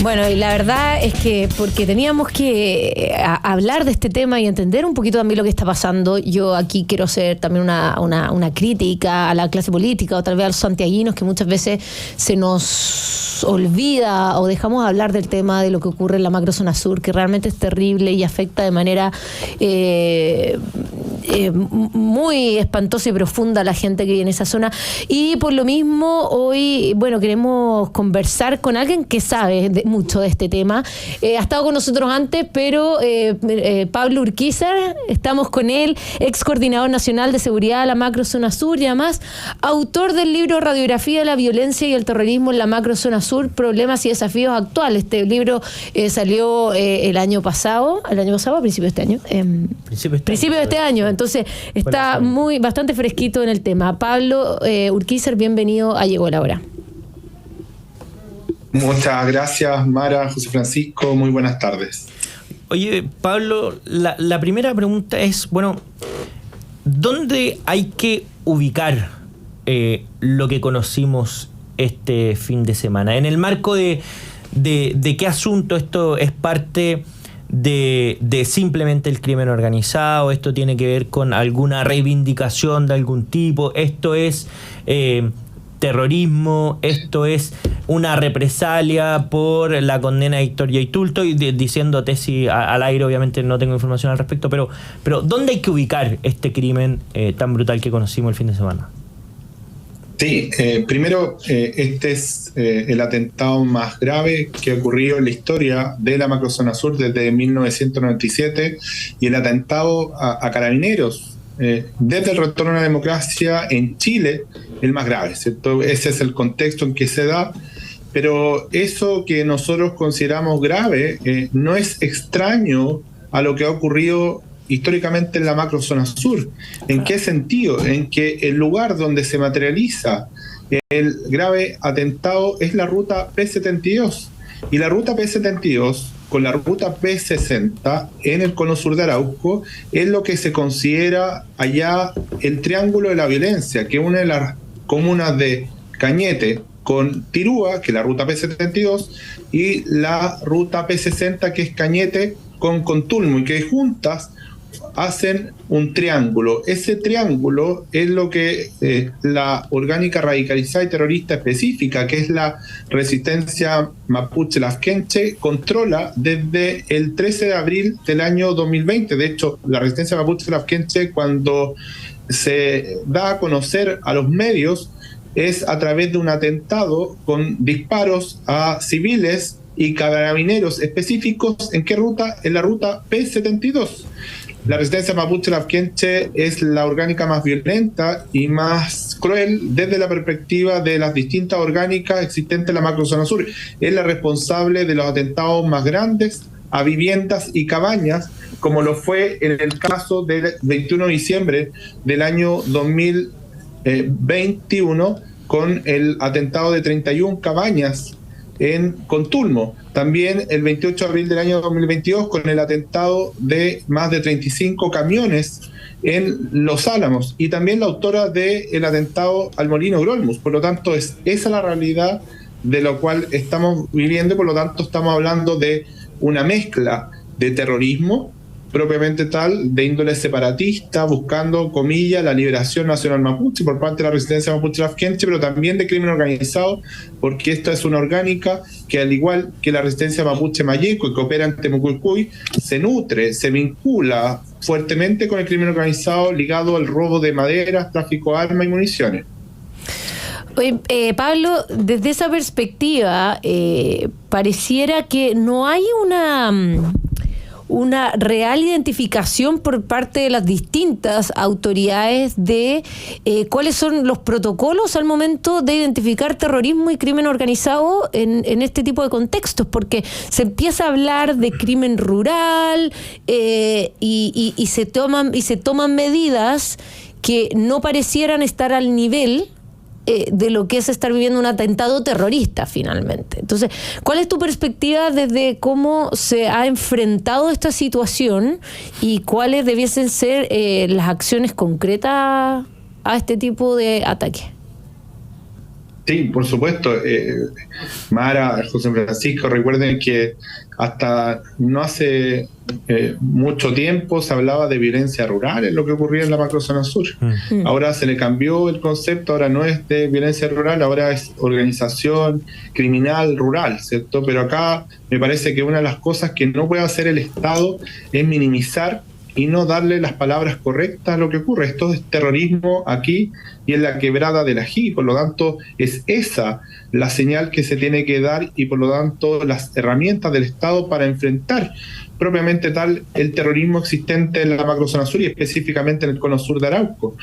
Bueno, y la verdad es que porque teníamos que hablar de este tema y entender un poquito también lo que está pasando, yo aquí quiero hacer también una crítica a la clase política o tal vez a los santiaguinos, que muchas veces se nos olvida o dejamos hablar del tema de lo que ocurre en la macrozona sur, que realmente es terrible y afecta de manera muy espantosa y profunda a la gente que vive en esa zona. Y por lo mismo hoy, bueno, queremos conversar con alguien que sabe mucho de este tema. Ha estado con nosotros antes, pero Pablo Urquizar, estamos con él, ex coordinador nacional de seguridad de la macrozona sur y además autor del libro Radiografía de la violencia y el terrorismo en la macrozona sur, problemas y desafíos actuales. Este libro salió el año pasado, a principios de este año. Principios de este año, entonces está bastante fresquito en el tema. Pablo Urquizar, bienvenido a Llegó la Hora. Muchas gracias, Mara, José Francisco, muy buenas tardes. Oye, Pablo, la primera pregunta es, bueno, ¿dónde hay que ubicar lo que conocimos este fin de semana? ¿En el marco de qué asunto esto es parte de simplemente el crimen organizado? ¿Esto tiene que ver con alguna reivindicación de algún tipo? ¿Esto es terrorismo? ¿Esto es una represalia por la condena de Héctor Yaitul? Estoy diciendo tesis al aire, obviamente no tengo información al respecto, pero ¿dónde hay que ubicar este crimen tan brutal que conocimos el fin de semana? Sí, primero, este es el atentado más grave que ha ocurrido en la historia de la macrozona sur desde 1997 y el atentado a carabineros desde el retorno a la democracia en Chile, el más grave, ¿cierto? Ese es el contexto en que se da, pero eso que nosotros consideramos grave no es extraño a lo que ha ocurrido históricamente en la macrozona sur. ¿En qué sentido? En que el lugar donde se materializa el grave atentado es la ruta P72. Y la ruta P72 con la ruta P60 en el cono sur de Arauco es lo que se considera allá el triángulo de la violencia, que une las comunas de Cañete con Tirúa, que es la ruta P72, y la ruta P60, que es Cañete con Contulmo, y que juntas hacen un triángulo. Ese triángulo es lo que la orgánica radicalizada y terrorista específica, que es la resistencia mapuche lafkenche, controla desde el 13 de abril del año 2020. De hecho, la resistencia mapuche lafkenche, cuando se da a conocer a los medios, es a través de un atentado con disparos a civiles y carabineros específicos. ¿En qué ruta? En la ruta P72. La resistencia mapuche lafkenche es la orgánica más violenta y más cruel desde la perspectiva de las distintas orgánicas existentes en la macrozona sur. Es la responsable de los atentados más grandes a viviendas y cabañas, como lo fue en el caso del 21 de diciembre del año 2021 con el atentado de 31 cabañas en Contulmo. También el 28 de abril del año 2022 con el atentado de más de 35 camiones en Los Álamos, y también la autora del atentado al Molino Grolmus. Por lo tanto, esa es la realidad de lo cual estamos viviendo, y por lo tanto estamos hablando de una mezcla de terrorismo propiamente tal, de índole separatista, buscando, comillas, la liberación nacional mapuche por parte de la resistencia mapuche lafkenche, pero también de crimen organizado, porque esta es una orgánica que, al igual que la resistencia mapuche mayeco, que opera en Temucuicui, se nutre, se vincula fuertemente con el crimen organizado ligado al robo de maderas, tráfico de armas y municiones. Oye, Pablo, desde esa perspectiva, pareciera que no hay una real identificación por parte de las distintas autoridades de cuáles son los protocolos al momento de identificar terrorismo y crimen organizado en este tipo de contextos, porque se empieza a hablar de crimen rural y se toman medidas que no parecieran estar al nivel de lo que es estar viviendo un atentado terrorista finalmente. Entonces, ¿cuál es tu perspectiva desde cómo se ha enfrentado esta situación y cuáles debiesen ser las acciones concretas a este tipo de ataque? Sí, por supuesto. Mara, José Francisco, recuerden que hasta no hace mucho tiempo se hablaba de violencia rural en lo que ocurría en la macrozona sur. Ahora se le cambió el concepto, ahora no es de violencia rural, ahora es organización criminal rural, ¿cierto? Pero acá me parece que una de las cosas que no puede hacer el Estado es minimizar y no darle las palabras correctas a lo que ocurre. Esto es terrorismo aquí y en la quebrada del Ají, por lo tanto es esa la señal que se tiene que dar y por lo tanto las herramientas del Estado para enfrentar propiamente tal el terrorismo existente en la macrozona sur y específicamente en el cono sur de Arauco.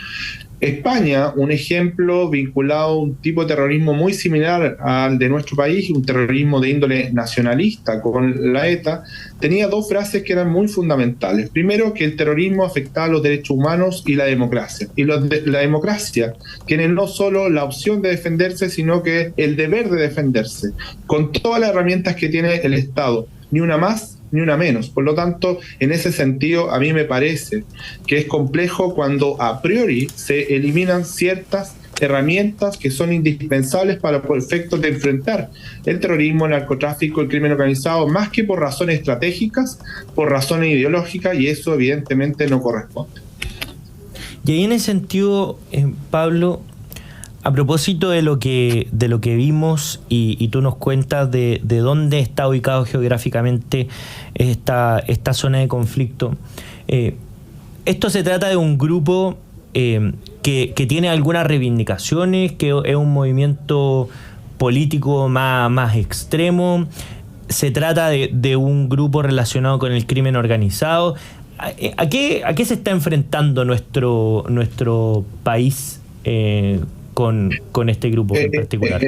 España, un ejemplo vinculado a un tipo de terrorismo muy similar al de nuestro país, un terrorismo de índole nacionalista con la ETA, tenía dos frases que eran muy fundamentales. Primero, que el terrorismo afectaba a los derechos humanos y la democracia. Y la democracia tiene no solo la opción de defenderse, sino que el deber de defenderse, con todas las herramientas que tiene el Estado, ni una más ni una menos. Por lo tanto, en ese sentido, a mí me parece que es complejo cuando a priori se eliminan ciertas herramientas que son indispensables para los efectos de enfrentar el terrorismo, el narcotráfico, el crimen organizado, más que por razones estratégicas, por razones ideológicas, y eso evidentemente no corresponde. Y ahí en ese sentido, Pablo, a propósito de lo que vimos y tú nos cuentas de dónde está ubicado geográficamente esta zona de conflicto, esto se trata de un grupo que tiene algunas reivindicaciones, que es un movimiento político más extremo, se trata de un grupo relacionado con el crimen organizado. ¿A qué se está enfrentando nuestro país con este grupo en particular?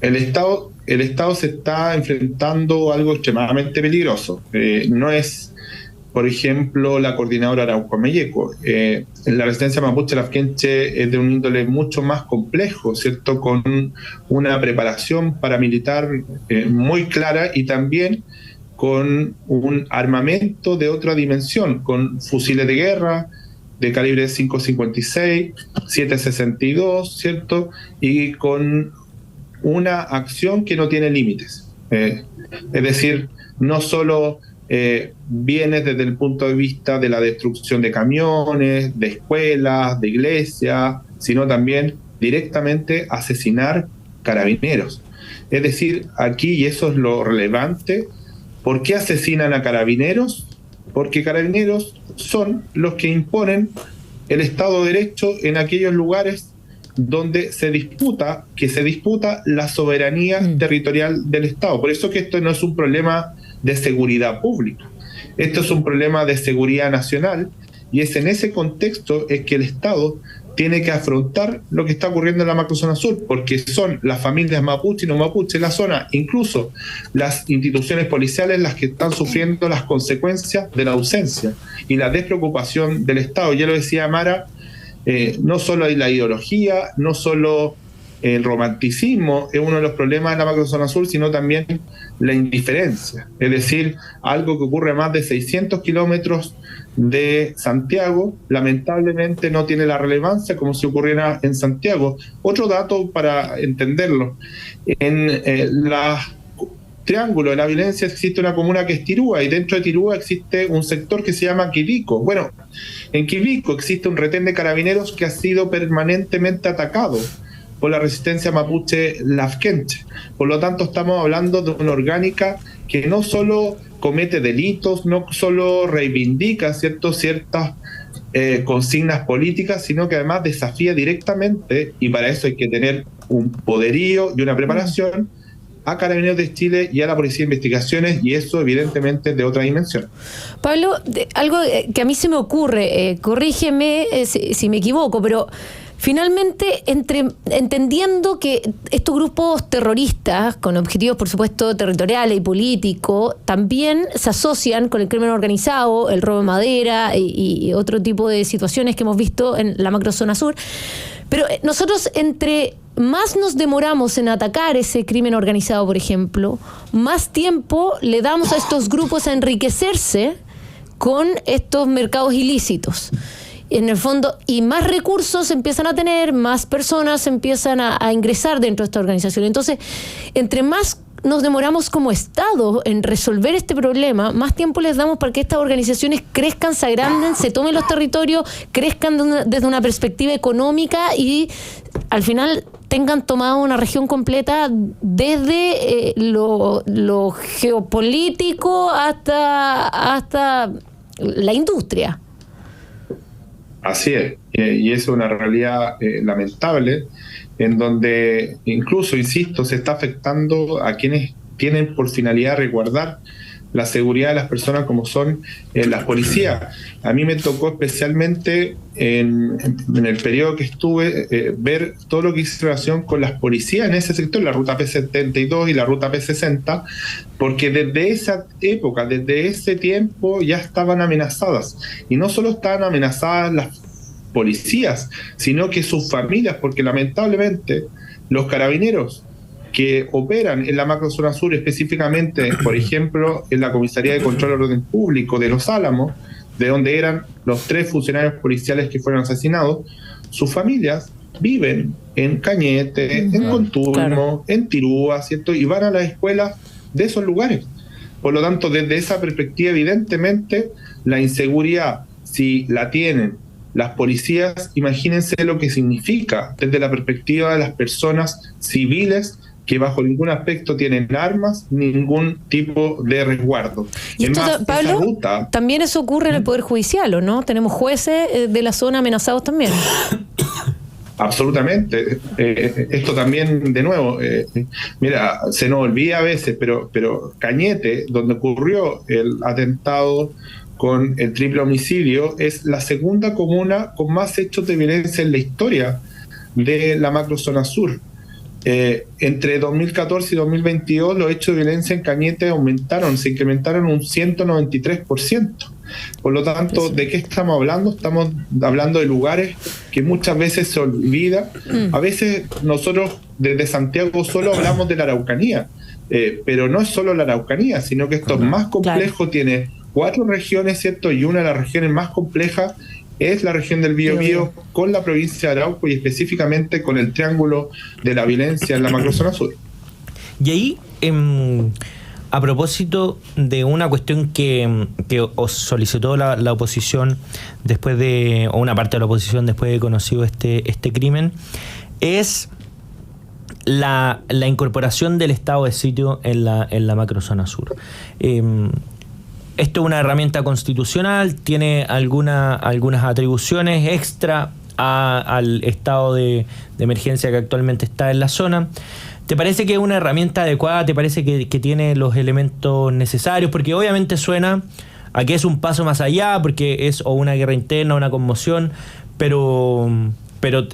El Estado se está enfrentando a algo extremadamente peligroso. No es, por ejemplo, la coordinadora Arauco-Melleco. La resistencia mapuche lafkenche es de un índole mucho más complejo, ¿cierto? Con una preparación paramilitar muy clara y también con un armamento de otra dimensión, con fusiles de guerra de calibre 5.56, 7.62, ¿cierto? Y con una acción que no tiene límites. Es decir, no solo viene desde el punto de vista de la destrucción de camiones, de escuelas, de iglesias, sino también directamente asesinar carabineros. Es decir, aquí, y eso es lo relevante, ¿por qué asesinan a carabineros? Porque carabineros son los que imponen el Estado de Derecho en aquellos lugares donde se disputa la soberanía territorial del Estado. Por eso que esto no es un problema de seguridad pública, esto es un problema de seguridad nacional, y es en ese contexto es que el Estado tiene que afrontar lo que está ocurriendo en la macrozona sur, porque son las familias mapuche y no mapuche en la zona, incluso las instituciones policiales, las que están sufriendo las consecuencias de la ausencia y la despreocupación del Estado. Ya lo decía Mara, no solo la ideología, no solo el romanticismo es uno de los problemas de la macrozona sur, sino también la indiferencia. Es decir, algo que ocurre a más de 600 kilómetros de Santiago, lamentablemente no tiene la relevancia como si ocurriera en Santiago. Otro dato para entenderlo: en Triángulo de la Violencia existe una comuna que es Tirúa, y dentro de Tirúa existe un sector que se llama Quibico. Bueno, en Quibico existe un retén de carabineros que ha sido permanentemente atacado por la resistencia mapuche lafkenche. Por lo tanto, estamos hablando de una orgánica que no solo comete delitos, no solo reivindica ciertas consignas políticas, sino que además desafía directamente, y para eso hay que tener un poderío y una preparación, a Carabineros de Chile y a la Policía de Investigaciones, y eso evidentemente es de otra dimensión. Pablo, algo que a mí se me ocurre, corrígeme si me equivoco, pero finalmente, entendiendo que estos grupos terroristas, con objetivos por supuesto territoriales y políticos, también se asocian con el crimen organizado, el robo de madera y otro tipo de situaciones que hemos visto en la macrozona sur, pero nosotros entre más nos demoramos en atacar ese crimen organizado, por ejemplo, más tiempo le damos a estos grupos a enriquecerse con estos mercados ilícitos. en el fondo, y más recursos empiezan a tener, más personas empiezan a ingresar dentro de esta organización. Entonces, entre más nos demoramos como Estado en resolver este problema, más tiempo les damos para que estas organizaciones crezcan, se agranden, se tomen los territorios, crezcan desde una perspectiva económica y al final tengan tomado una región completa desde lo geopolítico hasta la industria. Así es, y es una realidad lamentable, en donde incluso, insisto, se está afectando a quienes tienen por finalidad resguardar la seguridad de las personas, como son las policías. A mí me tocó especialmente en el periodo que estuve ver todo lo que hizo relación con las policías en ese sector, la ruta P72 y la ruta P60, porque desde esa época, desde ese tiempo ya estaban amenazadas, y no solo estaban amenazadas las policías, sino que sus familias, porque lamentablemente los carabineros que operan en la macrozona sur, específicamente, por ejemplo, en la Comisaría de Control del Orden Público de Los Álamos, de donde eran los 3 funcionarios policiales que fueron asesinados, sus familias viven en Cañete, en Contulmo, en Tirúa, ¿cierto? Y van a las escuelas de esos lugares. Por lo tanto, desde esa perspectiva, evidentemente, la inseguridad, si la tienen las policías, imagínense lo que significa desde la perspectiva de las personas civiles que bajo ningún aspecto tienen armas, ningún tipo de resguardo. Y esto, Pablo, también eso ocurre en el Poder Judicial, ¿o no? Tenemos jueces de la zona amenazados también. Absolutamente. Esto también, de nuevo, mira, se nos olvida a veces, pero Cañete, donde ocurrió el atentado con el triple homicidio, es la segunda comuna con más hechos de violencia en la historia de la macrozona sur. Entre 2014 y 2022 los hechos de violencia en Cañete se incrementaron un 193%. Por lo tanto, ¿de qué estamos hablando? Estamos hablando de lugares que muchas veces se olvida. A veces nosotros desde Santiago solo hablamos de la Araucanía, pero no es solo la Araucanía, sino que esto es más complejo, tiene 4 regiones, ¿cierto? Y una de las regiones más complejas es la región del Biobío, con la provincia de Arauco y específicamente con el triángulo de la violencia en la macrozona sur. Y ahí, a propósito de una cuestión que os solicitó la oposición después de, o una parte de la oposición después de conocido este crimen, es la incorporación del estado de sitio en la macrozona sur. Esto es una herramienta constitucional, tiene algunas atribuciones extra al estado de emergencia que actualmente está en la zona. ¿Te parece que es una herramienta adecuada? ¿Te parece que tiene los elementos necesarios? Porque obviamente suena a que es un paso más allá, porque es o una guerra interna, una conmoción, pero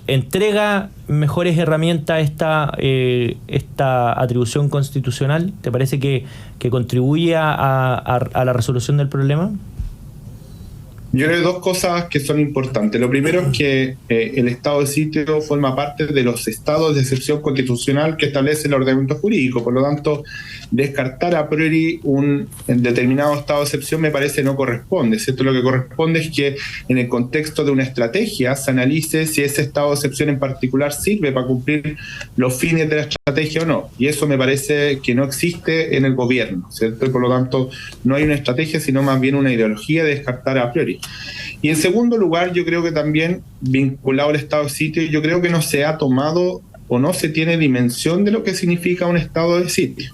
entrega mejores herramientas esta atribución constitucional. ¿Te parece que contribuye a la resolución del problema? Yo creo 2 cosas que son importantes. Lo primero es que el estado de sitio forma parte de los estados de excepción constitucional que establece el ordenamiento jurídico. Por lo tanto, descartar a priori un determinado estado de excepción me parece no corresponde, ¿cierto? Lo que corresponde es que en el contexto de una estrategia se analice si ese estado de excepción en particular sirve para cumplir los fines de la estrategia o no. Y eso me parece que no existe en el gobierno, ¿cierto? Y por lo tanto, no hay una estrategia, sino más bien una ideología de descartar a priori. Y en segundo lugar, yo creo que también vinculado al estado de sitio, yo creo que no se ha tomado o no se tiene dimensión de lo que significa un estado de sitio.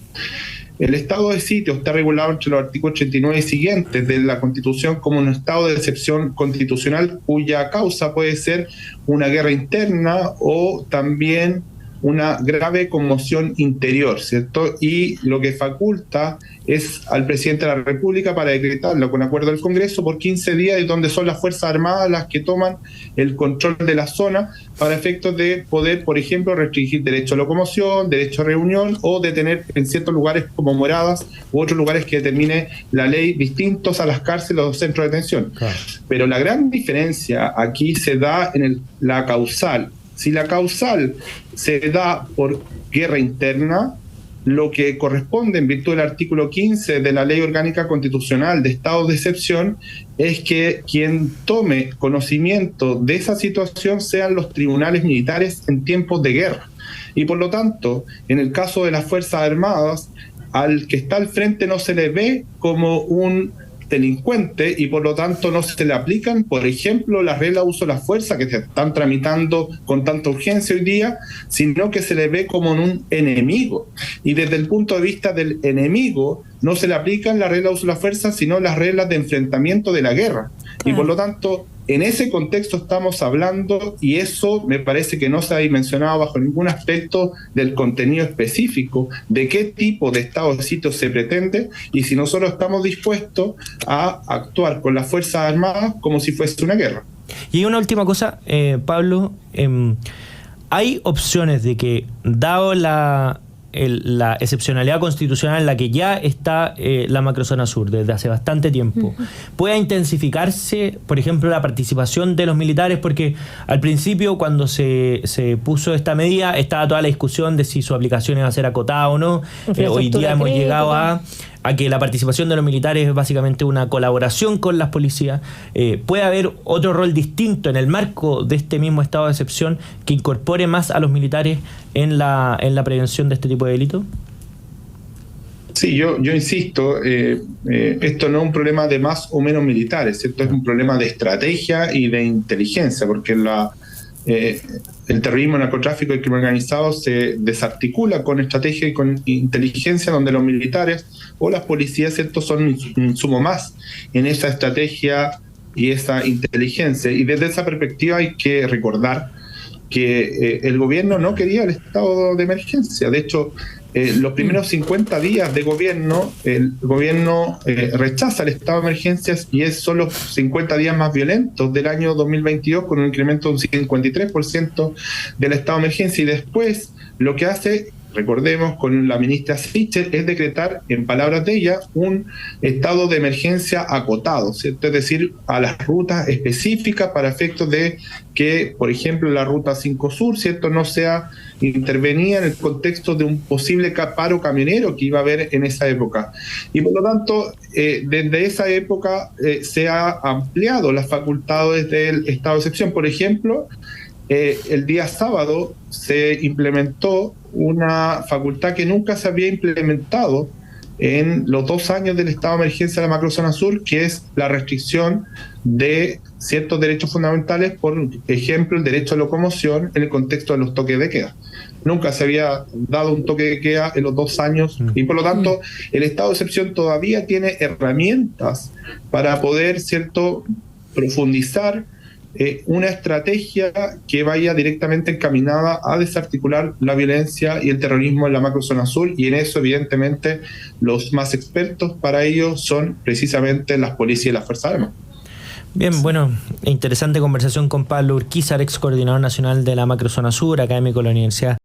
El estado de sitio está regulado entre los artículos 89 y siguientes de la Constitución como un estado de excepción constitucional cuya causa puede ser una guerra interna o también una grave conmoción interior, ¿cierto? Y lo que faculta es al presidente de la República para decretarlo con acuerdo del Congreso por 15 días, y donde son las Fuerzas Armadas las que toman el control de la zona para efectos de poder, por ejemplo, restringir derecho a locomoción, derecho a reunión o detener en ciertos lugares como moradas u otros lugares que determine la ley distintos a las cárceles o los centros de detención. Claro. Pero la gran diferencia aquí se da en la causal. Si la causal se da por guerra interna, lo que corresponde en virtud del artículo 15 de la Ley Orgánica Constitucional de estado de excepción es que quien tome conocimiento de esa situación sean los tribunales militares en tiempos de guerra. Y por lo tanto, en el caso de las Fuerzas Armadas, al que está al frente no se le ve como un delincuente y por lo tanto no se le aplican, por ejemplo, las reglas de uso de la fuerza que se están tramitando con tanta urgencia hoy día, sino que se le ve como un enemigo. Y desde el punto de vista del enemigo no se le aplican las reglas de uso de la fuerza, sino las reglas de enfrentamiento de la guerra. Y por lo tanto, en ese contexto estamos hablando, y eso me parece que no se ha dimensionado bajo ningún aspecto del contenido específico, de qué tipo de estado de sitio se pretende, y si nosotros estamos dispuestos a actuar con las Fuerzas Armadas como si fuese una guerra. Y una última cosa, Pablo, hay opciones de que, dado la excepcionalidad constitucional en la que ya está la macrozona sur desde hace bastante tiempo, pueda intensificarse, por ejemplo, la participación de los militares, porque al principio, cuando se puso esta medida, estaba toda la discusión de si su aplicación iba a ser acotada o no. Hoy día hemos llegado a que la participación de los militares es básicamente una colaboración con las policías. ¿Puede haber otro rol distinto en el marco de este mismo estado de excepción que incorpore más a los militares en la prevención de este tipo de delitos? Sí, yo insisto, esto no es un problema de más o menos militares, esto es un problema de estrategia y de inteligencia, porque el terrorismo, el narcotráfico y el crimen organizado se desarticula con estrategia y con inteligencia, donde los militares o las policías, ¿cierto?, son un insumo más en esa estrategia y esa inteligencia. Y desde esa perspectiva hay que recordar que el gobierno no quería el estado de emergencia. De hecho, los primeros 50 días de gobierno, el gobierno rechaza el estado de emergencias y son los 50 días más violentos del año 2022, con un incremento de un 53% del estado de emergencia. Y después lo que hace, recordemos, con la ministra Sichel, es decretar, en palabras de ella, un estado de emergencia acotado, ¿cierto? Es decir, a las rutas específicas para efectos de que, por ejemplo, la ruta 5 Sur, ¿cierto?, no sea intervenida en el contexto de un posible paro camionero que iba a haber en esa época. Y por lo tanto, desde esa época se ha ampliado las facultades del estado de excepción. Por ejemplo, el día sábado se implementó una facultad que nunca se había implementado en los 2 años del estado de emergencia de la macrozona sur, que es la restricción de ciertos derechos fundamentales, por ejemplo, el derecho a locomoción en el contexto de los toques de queda. Nunca se había dado un toque de queda en los 2 años y por lo tanto el estado de excepción todavía tiene herramientas para poder, ¿cierto?, profundizar una estrategia que vaya directamente encaminada a desarticular la violencia y el terrorismo en la macrozona sur, y en eso evidentemente los más expertos para ello son precisamente las policías y las Fuerzas Armadas. Bien, bueno, interesante conversación con Pablo Urquizar, ex coordinador nacional de la macrozona sur, académico de la Universidad